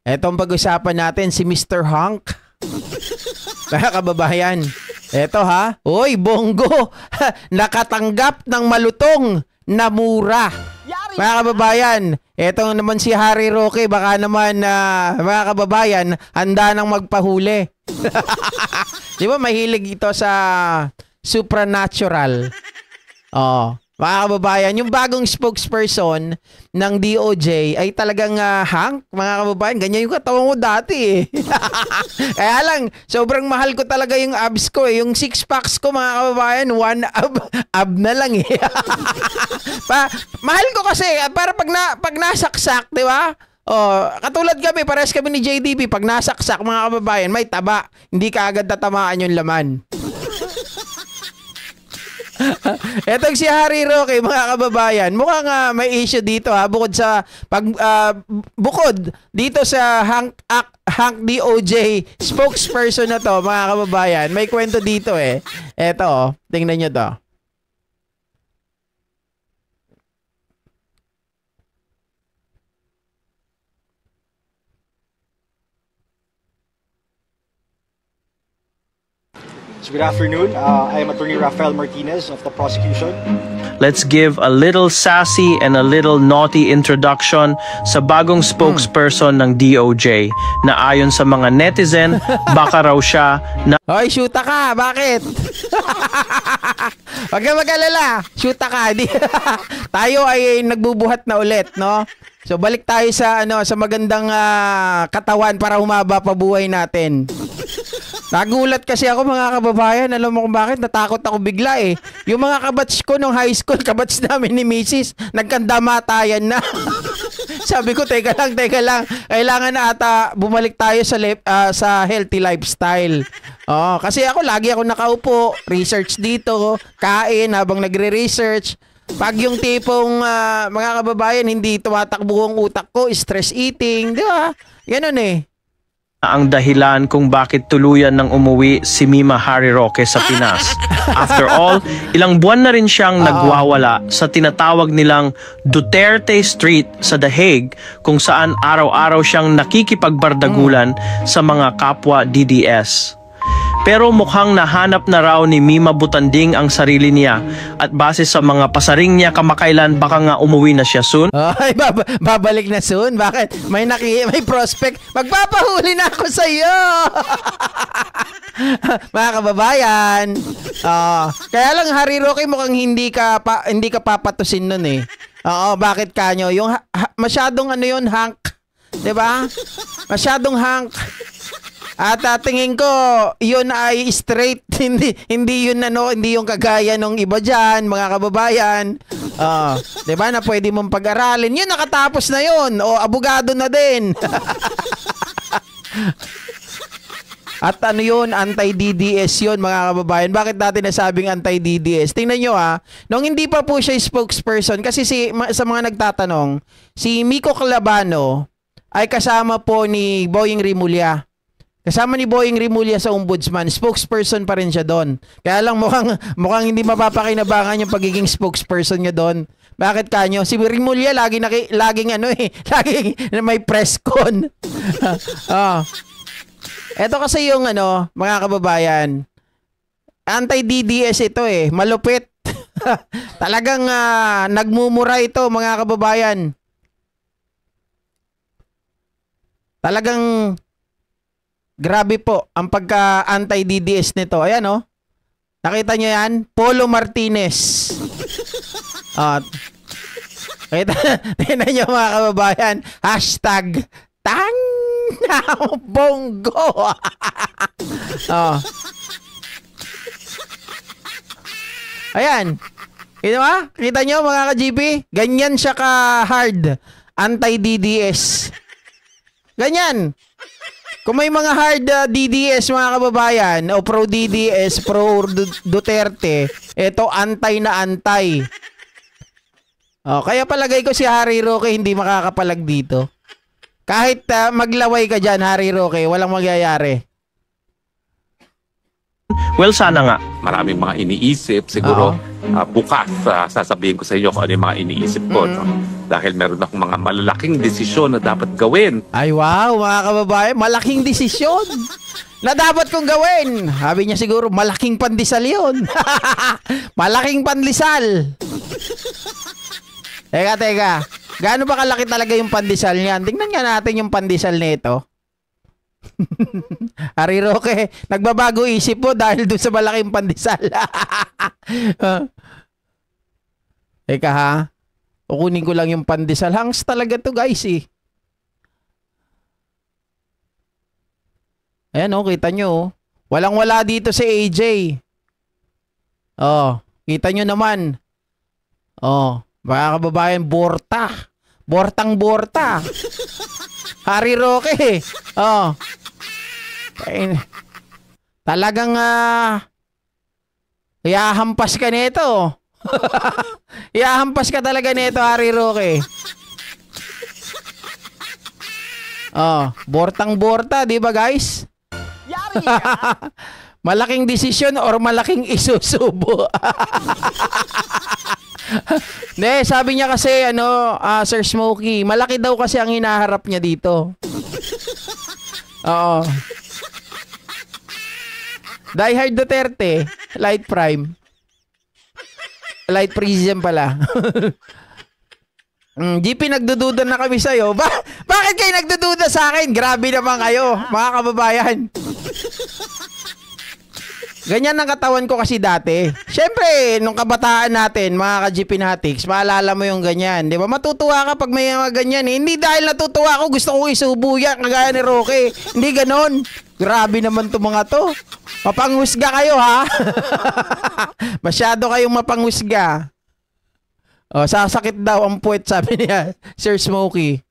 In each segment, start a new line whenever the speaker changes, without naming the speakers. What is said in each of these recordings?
Etong pag-usapan natin si Mr. Hank. Mga kababayan, eto ha. Uy, Bongo, nakatanggap ng malutong na mura. Mga kababayan, eto naman si Harry Roque, baka naman mga kababayan, handa nang magpahuli. Di ba mahilig ito sa supernatural? Oh. Mga kababayan, yung bagong spokesperson ng DOJ ay talagang Hank, mga kababayan, ganyan yung katawan ko dati eh. Kaya lang, sobrang mahal ko talaga yung abs ko eh. Yung six packs ko, mga kababayan, one ab na lang eh. Mahal ko kasi, para pag nasaksak, di ba? Oh, katulad kami, parehas kami ni JDB, pag nasaksak, mga kababayan, may taba. Hindi ka agad tatamaan yung laman. Etong si Harry Roque, mga kababayan, mukhang may issue dito ha, bukod dito sa Hank DOJ spokesperson na to, mga kababayan. May kwento dito eh. Eto, tingnan nyo to.
Good afternoon. I am Attorney Rafael Martinez of the prosecution.
Let's give a little sassy and a little naughty introduction sa bagong spokesperson ng DOJ na ayon sa mga netizen, baka raw siya na...
Hoy, shoota ka! Bakit? Huwag ka mag-alala. Shoota ka. Tayo ay nagbubuhat na ulit, no? So balik tayo sa sa magandang katawan para humaba pa buhay natin. Nagulat kasi ako, mga kababayan. Alam mo kung bakit? Natakot ako bigla eh. Yung mga kabats ko nung high school, kabats namin ni Mrs., nagkandamatayan na. Sabi ko, teka lang. Kailangan na ata bumalik tayo sa healthy lifestyle. Oh, kasi lagi ako nakaupo, research dito, kain habang nagre-research. Pag yung tipong mga kababayan, hindi tumatakbo ang utak ko, stress eating, di ba? Ganun eh.
Ang dahilan kung bakit tuluyan nang umuwi si Mima Harry Roque sa Pinas. After all, ilang buwan na rin siyang nagwawala sa tinatawag nilang Duterte Street sa The Hague, kung saan araw-araw siyang nakikipagbardagulan sa mga kapwa DDS. Pero mukhang nahanap na raw ni Mima Butanding ang sarili niya, at base sa mga pasaring niya kamakailan, baka nga umuwi na siya soon.
Ay, babalik na soon? Bakit? May prospect. Magpapahuli na ako sa iyo. Mga kababayan. Kaya lang, Harry Roque, mukhang hindi ka papatusin nun eh. Oo, bakit kanyo? Yung masyadong yun, Hank. 'Di ba? Masyadong Hank. At tingin ko, yun ay straight, hindi yun hindi yung kagaya nung iba diyan, mga kababayan. 'Di ba, na pwede mong pag-aralin. Yun, nakatapos na yun. O abogado na din. At yun, anti-DDS yun, mga kababayan. Bakit natin nasabing anti-DDS? Tingnan nyo nung hindi pa po siya spokesperson, kasi sa mga nagtatanong, si Miko Calabano ay kasama po ni Boying Rimulya. Kasama ni Boying Rimulya sa ombudsman, spokesperson pa rin siya doon. Kaya lang mukhang hindi mapapakinabangan yung pagiging spokesperson niya doon. Bakit kanyo? Si Rimulya laging may press con. Ito kasi yung mga kababayan, anti-DDS ito eh, malupit. Talagang nagmumura ito, mga kababayan. Talagang grabe po ang pagka-anti-DDS nito. Ayan nakita nyo yan? Polo Martinez. Tingnan nyo, mga kababayan. Hashtag Bongo. Ayan. Kita nyo, mga ka-GP? Ganyan siya ka-hard. Anti-DDS. Ganyan. Kung may mga hard DDS, mga kababayan, o pro-DDS, pro-Duterte, ito antay na antay. Kaya palagay ko si Harry Roque hindi makakapalag dito. Kahit maglaway ka dyan, Harry Roque, walang magyayari.
Well, sana nga.
Maraming mga iniisip siguro. bukas sasabihin ko sa inyo kung ano yung mga iniisip ko. No? Dahil meron akong mga malalaking desisyon na dapat gawin.
Ay wow, mga kababayan, malaking desisyon na dapat kong gawin. Sabi niya siguro, malaking pandesal yun. Malaking pandesal. Teka. Gaano ba kalaki talaga yung pandesal niyan? Tingnan nga natin yung pandesal nito. Harry Roque, nagbabago isip mo dahil doon sa malaking pandesal. Teka ha. Kukunin ko lang yung pandesal. Hangs talaga to guys eh. Ayan oh, kita nyo oh. Walang-wala dito si AJ. Oh, kita nyo naman. Oh, mga kababayan, borta. Bortang-borta. Harry Roque. Oh. Talagang iyahampas ka nito. Iyahampas ka talaga nito, Harry Roque. Oh, bortang-borta, di ba guys? Yari ka. Malaking desisyon or malaking isusubo? Ne, sabi niya kasi Sir Smokey, malaki daw kasi ang hinaharap niya dito. Oo. Die Hard Duterte, Light Prime. Light Prism pala. GP, nagdududa na kami sa'yo. Bakit kayo nagdududa sa akin? Grabe naman kayo, mga kababayan. Ganyan ang katawan ko kasi dati. Siyempre, nung kabataan natin, mga ka-GP Natics, maalala mo yung ganyan. Di ba? Matutuwa ka pag may mga ganyan. Eh. Hindi dahil natutuwa ako, gusto ko isubo yan, kagaya ni Roque. Hindi ganon. Grabe naman to mga to. Mapanghusga kayo, ha? Masyado kayong mapanghusga. O, sasakit daw ang puwet, sabi niya, Sir Smokey.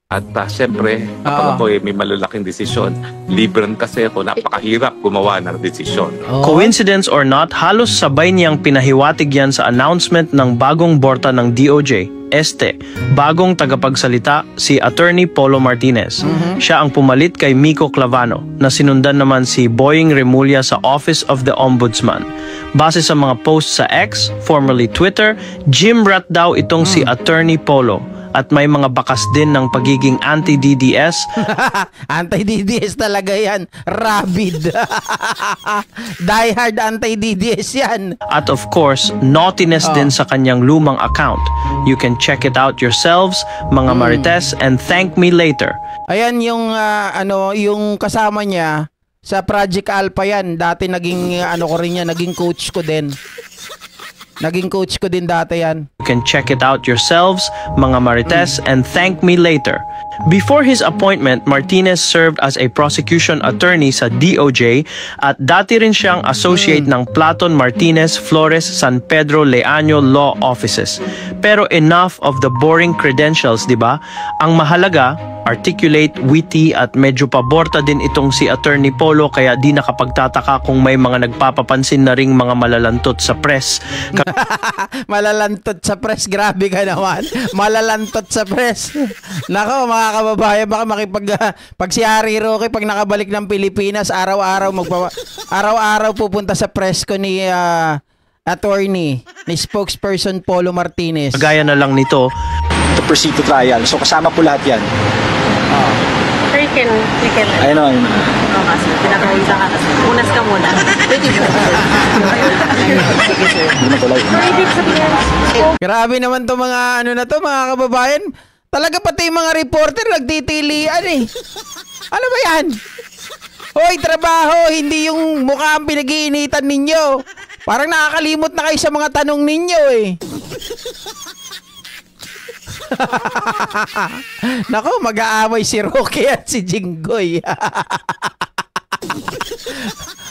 At siyempre, kapag ako may malalaking desisyon, libran kasi ako, napakahirap gumawa ng desisyon.
Coincidence or not, halos sabay niyang pinahiwatig yan sa announcement ng bagong borta ng DOJ. Bagong tagapagsalita si Attorney Polo Martinez. Siya ang pumalit kay Miko Clavano na sinundan naman si Boying Remulla sa Office of the Ombudsman. Base sa mga posts sa X, formerly Twitter, gym rat daw itong si Attorney Polo. At may mga bakas din ng pagiging anti-DDS.
Anti-DDS talaga yan. Rabid. Die hard anti-DDS yan.
At of course, naughtiness din sa kanyang lumang account. You can check it out yourselves, mga Marites, and thank me later.
Ayan yung yung kasama niya sa Project Alpha yan. Dati naging ko rin yan, naging coach ko din. Naging coach ko din dati yan.
You can check it out yourselves, mga Marites, and thank me later. Before his appointment, Martinez served as a prosecution attorney sa DOJ at dati rin siyang associate ng Platon Martinez Flores San Pedro Leaño Law Offices. Pero enough of the boring credentials, di ba? Ang mahalaga, articulate, witty at medyo paborta din itong si Attorney Polo kaya di nakapagtataka kung may mga nagpapapansin na ring mga malalantot sa press.
Malalantot sa press, grabe ka naman. Malalantot sa press. Nako mga kababayan, baka pag si Harry Roque pag nakabalik ng Pilipinas, araw-araw pupunta sa press ko ni attorney, ni spokesperson Polo Martinez.
Gaya na lang nito.
To proceed to trial. So kasama po lahat yan.
Sir, you can.
Ayun o.
Oo, kasi pinakawisa ka kasi. Unas ka muna. Pwede ba?
Hindi na tuloy.
So, ibig sabihin,
Grabe naman to mga mga kababayan. Talaga pati yung mga reporter nagtitilian eh. Ano ba yan? Hoy, trabaho, hindi yung mukha ang pinag-iinitan ninyo. Parang nakakalimot na kayo sa mga tanong ninyo eh. Nako, mag-aaway si Roque at si Jinggoy.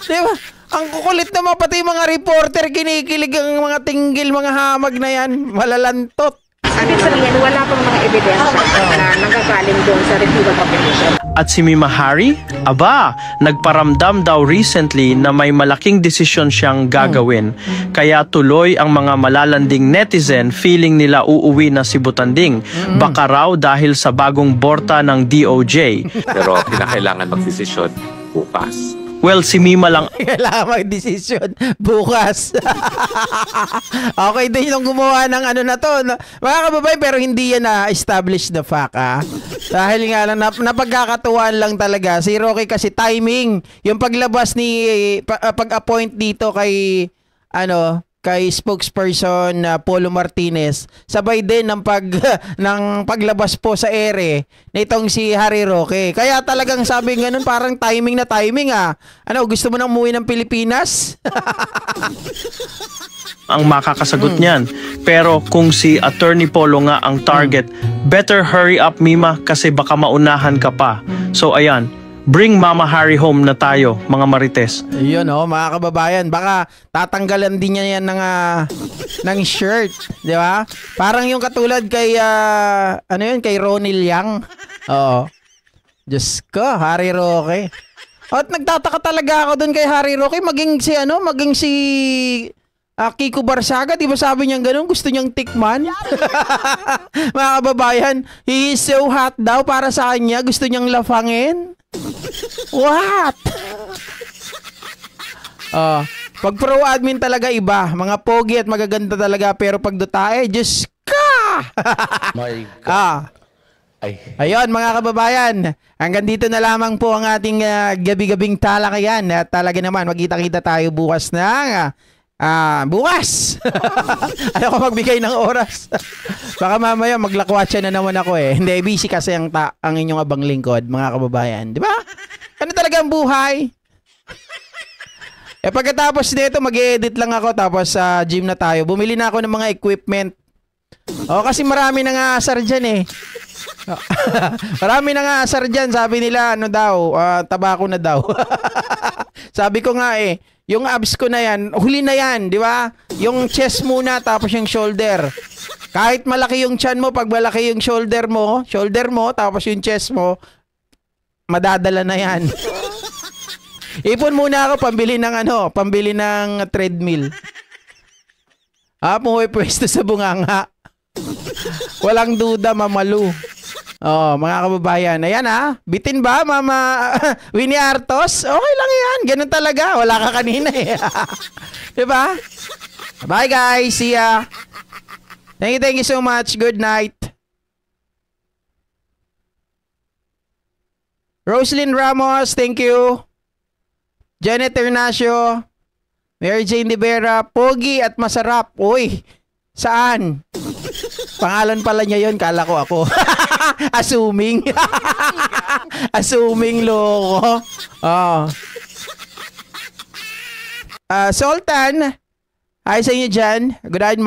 Diba? Ang kukulit naman pati mga reporter, kinikilig ang mga tinggil, mga hamag na yan. Malalantot.
Ibig sabihin, wala pang mga ebidensya na nanggagaling doon sa residual population.
At si Mima Hari? Aba, nagparamdam daw recently na may malaking desisyon siyang gagawin. Kaya tuloy ang mga malalanding netizen feeling nila uuwi na si Butanding. Baka raw dahil sa bagong borta ng DOJ.
Pero kinakailangan magdesisyon bukas.
Well, si Mima lang
Kailangan mag-desisyon bukas. Okay din yung gumawa ng ano na to. Mga kababayan, pero hindi yan na-establish the fact, Dahil nga lang, napagkakatuwaan lang talaga. Si Roque kasi timing. Yung paglabas ni, pag-appoint dito kay, kay spokesperson Polo Martinez, sabay din ng ng paglabas po sa ere nitong si Harry Roque. Kaya talagang sabi ganun, parang timing na timing gusto mo nang umuwi ng Pilipinas?
ang makakasagot niyan. Pero kung si Attorney Polo nga ang target, better hurry up Mima kasi baka maunahan ka pa. So ayan, bring Mama Hari home na tayo, mga Marites.
Yun mga kababayan, baka tatanggalan din niya yan ng shirt, di ba? Parang yung katulad kay kay Ronil Yang. Oo. Diyos ko, Harry Roque. At nagtataka talaga ako doon kay Harry Roque, maging si Kiko Barsaga, di ba sabi niya gano'n? Gusto niyang tikman? Mga kababayan, he is so hot daw para sa kanya. Gusto niyang lafangin? What? Pag pro admin talaga iba. Mga pogi at magaganda talaga. Pero pag dutae, Diyos ka!
My God.
Ayun mga kababayan, hanggang dito na lamang po ang ating gabi-gabing talakayan. At talaga naman, magkita-kita tayo bukas na bukas. Ayaw ko magbigay ng oras. Baka mamaya maglakwatsa na naman ako Hindi, busy kasi ang inyong abang lingkod, mga kababayan. Di ba? Ano talaga ang buhay? Pagkatapos nito, mag-edit lang ako tapos sa gym na tayo. Bumili na ako ng mga equipment. Kasi marami nang aasar dyan marami nang aasar dyan. Sabi nila, tabako na daw. Sabi ko nga yung abs ko na yan, huli na yan, di ba? Yung chest muna, tapos yung shoulder. Kahit malaki yung chan mo, pag malaki yung shoulder mo, tapos yung chest mo, madadala na yan. Ipon muna ako, pambili ng treadmill. Pumuwi-pwesto sa bunganga. Walang duda, mamalu. Mga kababayan, ayan bitin ba, Mama Winnie Artos? Okay lang yan, ganun talaga. Wala ka kanina diba? Bye guys, see ya. Thank you so much. Good night. Roslyn Ramos, thank you. Janet Ignacio, Mary Jane De Vera, pogi at masarap. Uy, saan? Pangalan pala niya yon, kala ko ako. Assuming. Assuming loko. Sultan, hi sa inyo dyan. Good night.